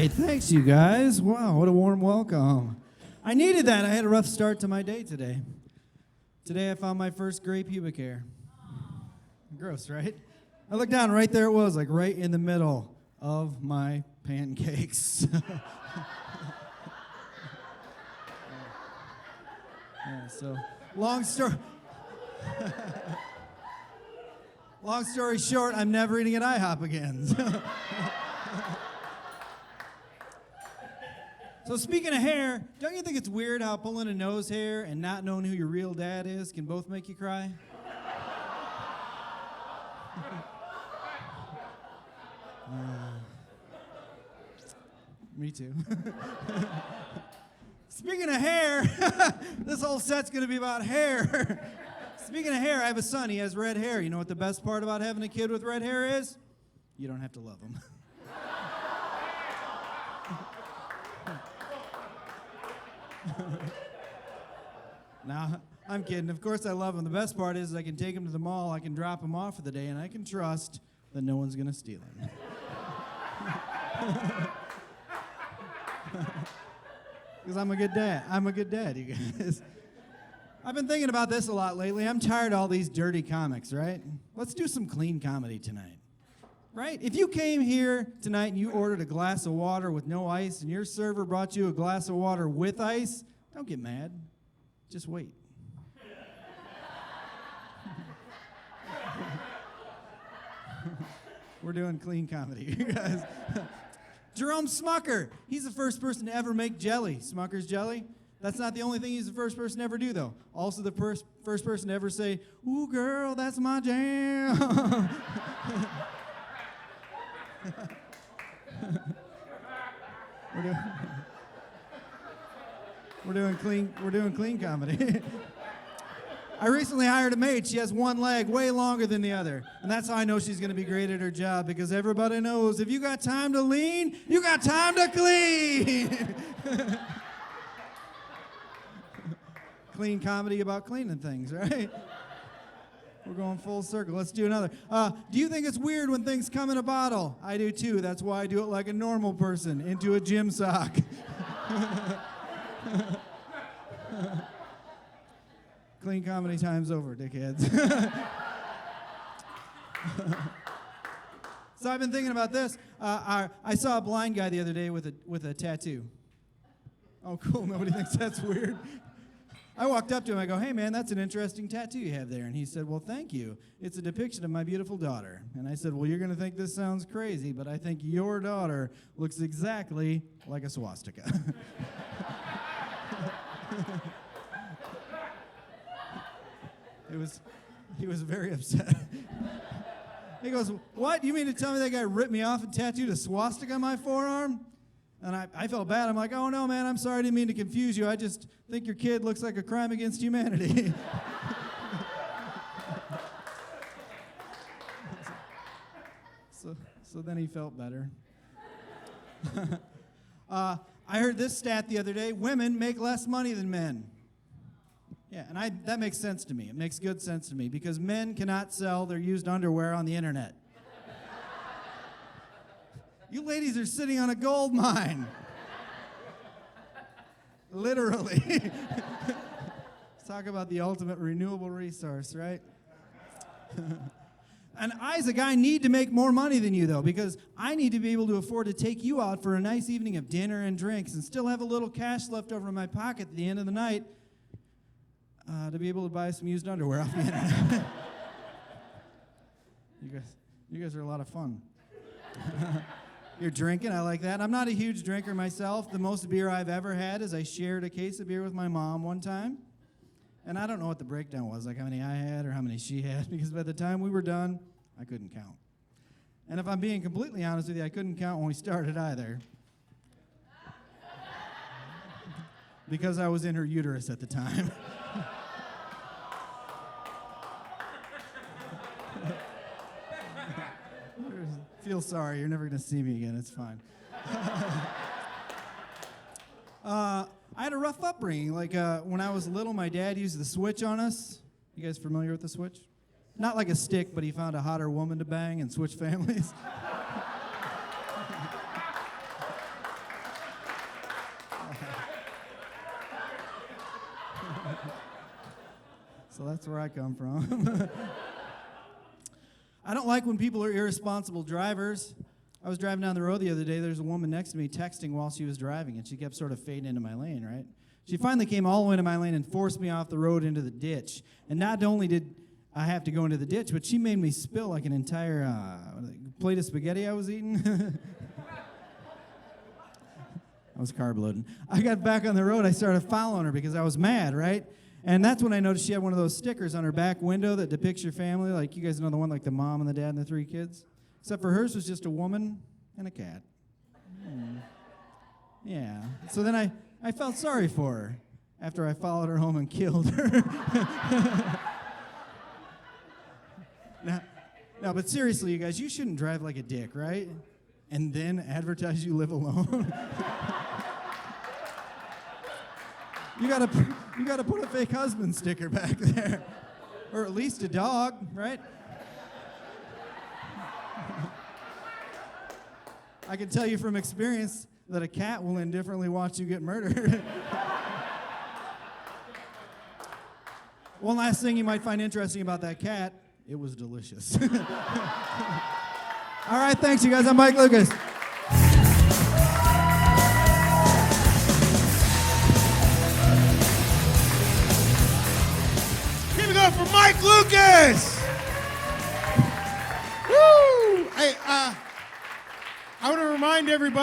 right, thanks you guys. Wow, what a warm welcome. I needed that. I had a rough start to my day today. Today I found my first gray pubic hair. Gross, right? I looked down, right there it was, like right in the middle of my pancakes. Yeah, so long story short, I'm never eating at IHOP again. So speaking of hair, don't you think it's weird how pulling a nose hair and not knowing who your real dad is can both make you cry? Me too. Speaking of hair, this whole set's going to be about hair. Speaking of hair, I have a son. He has red hair. You know what the best part about having a kid with red hair is? You don't have to love him. Nah, I'm kidding. Of course I love him. The best part is I can take him to the mall, I can drop him off for the day, and I can trust that no one's going to steal him. Because I'm a good dad. I'm a good dad, you guys. I've been thinking about this a lot lately. I'm tired of all these dirty comics, right? Let's do some clean comedy tonight. Right? If you came here tonight and you ordered a glass of water with no ice and your server brought you a glass of water with ice, don't get mad. Just wait. We're doing clean comedy, you guys. Jerome Smucker, he's the first person to ever make jelly, Smucker's jelly. That's not the only thing he's the first person to ever do, though. Also the first person to ever say, "Ooh, girl, that's my jam." We're doing clean comedy. I recently hired a maid. She has one leg way longer than the other. And that's how I know she's going to be great at her job, because everybody knows if you got time to lean, you got time to clean. Clean comedy about cleaning things, right? We're going full circle. Let's do another. Do you think it's weird when things come in a bottle? I do too. That's why I do it like a normal person, into a gym sock. Clean comedy time's over, dickheads. So I've been thinking about this. I saw a blind guy the other day with a tattoo. Oh, cool. Nobody thinks that's weird. I walked up to him, I go, "Hey man, that's an interesting tattoo you have there." And he said, "Well, thank you. It's a depiction of my beautiful daughter." And I said, "Well, you're gonna think this sounds crazy, but I think your daughter looks exactly like a swastika." He was very upset. He goes, "What? You mean to tell me that guy ripped me off and tattooed a swastika on my forearm?" And I felt bad. I'm like, "Oh, no, man, I'm sorry. I didn't mean to confuse you. I just think your kid looks like a crime against humanity." So then he felt better. I heard this stat the other day. Women make less money than men. Yeah, and that makes sense to me. It makes good sense to me, because men cannot sell their used underwear on the internet. You ladies are sitting on a gold mine. Literally. Let's talk about the ultimate renewable resource, right? And I, as a guy, need to make more money than you, though, because I need to be able to afford to take you out for a nice evening of dinner and drinks and still have a little cash left over in my pocket at the end of the night to be able to buy some used underwear off the internet. You guys are a lot of fun. You're drinking, I like that. I'm not a huge drinker myself. The most beer I've ever had is I shared a case of beer with my mom one time. And I don't know what the breakdown was, like how many I had or how many she had, because by the time we were done, I couldn't count. And if I'm being completely honest with you, I couldn't count when we started either. Because I was in her uterus at the time. Feel sorry, you're never going to see me again, it's fine. I had a rough upbringing. Like when I was little, my dad used the switch on us. You guys familiar with the switch? Not like a stick, but he found a hotter woman to bang and switch families. So that's where I come from. I don't like when people are irresponsible drivers. I was driving down the road the other day. There's a woman next to me texting while she was driving, and she kept sort of fading into my lane, right? She finally came all the way into my lane and forced me off the road into the ditch. And not only did I have to go into the ditch, but she made me spill like an entire plate of spaghetti I was eating. I was carb loading. I got back on the road. I started following her because I was mad, right? And that's when I noticed she had one of those stickers on her back window that depicts your family. Like, you guys know the one, like the mom and the dad and the 3 kids? Except for hers was just a woman and a cat. Yeah. So then I felt sorry for her after I followed her home and killed her. Now, but seriously, you guys, you shouldn't drive like a dick, right? And then advertise you live alone. You gotta put a fake husband sticker back there, or at least a dog, right? I can tell you from experience that a cat will indifferently watch you get murdered. One last thing you might find interesting about that cat: it was delicious. All right, thanks, you guys. I'm Mike Lucas. For Mike Lucas. Woo! Hey, I want to remind everybody